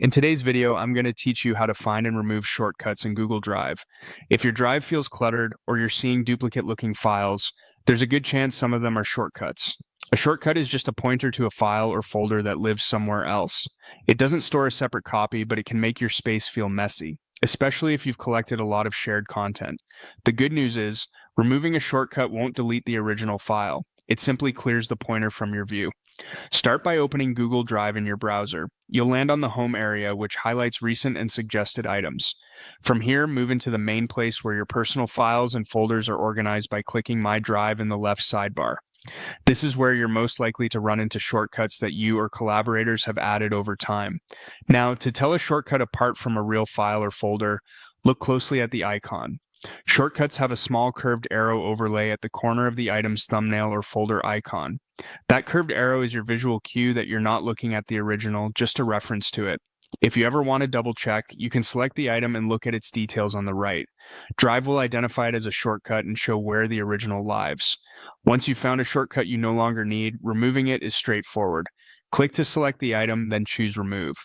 In today's video, I'm going to teach you how to find and remove shortcuts in Google Drive. If your drive feels cluttered or you're seeing duplicate-looking files, there's a good chance some of them are shortcuts. A shortcut is just a pointer to a file or folder that lives somewhere else. It doesn't store a separate copy, but it can make your space feel messy, especially if you've collected a lot of shared content. The good news is, removing a shortcut won't delete the original file. It simply clears the pointer from your view. Start by opening Google Drive in your browser. You'll land on the home area, which highlights recent and suggested items. From here, move into the main place where your personal files and folders are organized by clicking My Drive in the left sidebar. This is where you're most likely to run into shortcuts that you or collaborators have added over time. Now, to tell a shortcut apart from a real file or folder, look closely at the icon. Shortcuts have a small curved arrow overlay at the corner of the item's thumbnail or folder icon. That curved arrow is your visual cue that you're not looking at the original, just a reference to it. If you ever want to double check, you can select the item and look at its details on the right. Drive will identify it as a shortcut and show where the original lives. Once you've found a shortcut you no longer need, removing it is straightforward. Click to select the item, then choose Remove.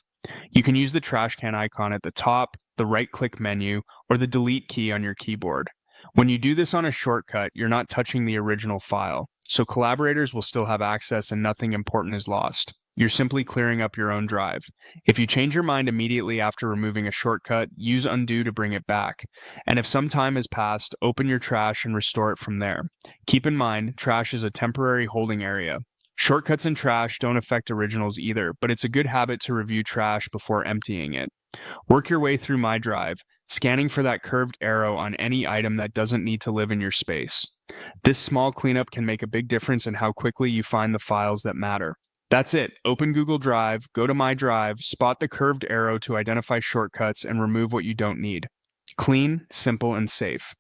You can use the trash can icon at the top, the right-click menu, or the delete key on your keyboard. When you do this on a shortcut, you're not touching the original file, so collaborators will still have access and nothing important is lost. You're simply clearing up your own drive. If you change your mind immediately after removing a shortcut, use undo to bring it back. And if some time has passed, open your trash and restore it from there. Keep in mind, trash is a temporary holding area. Shortcuts and trash don't affect originals either, but it's a good habit to review trash before emptying it. Work your way through My Drive, scanning for that curved arrow on any item that doesn't need to live in your space. This small cleanup can make a big difference in how quickly you find the files that matter. That's it. Open Google Drive, go to My Drive, spot the curved arrow to identify shortcuts, and remove what you don't need. Clean, simple, and safe.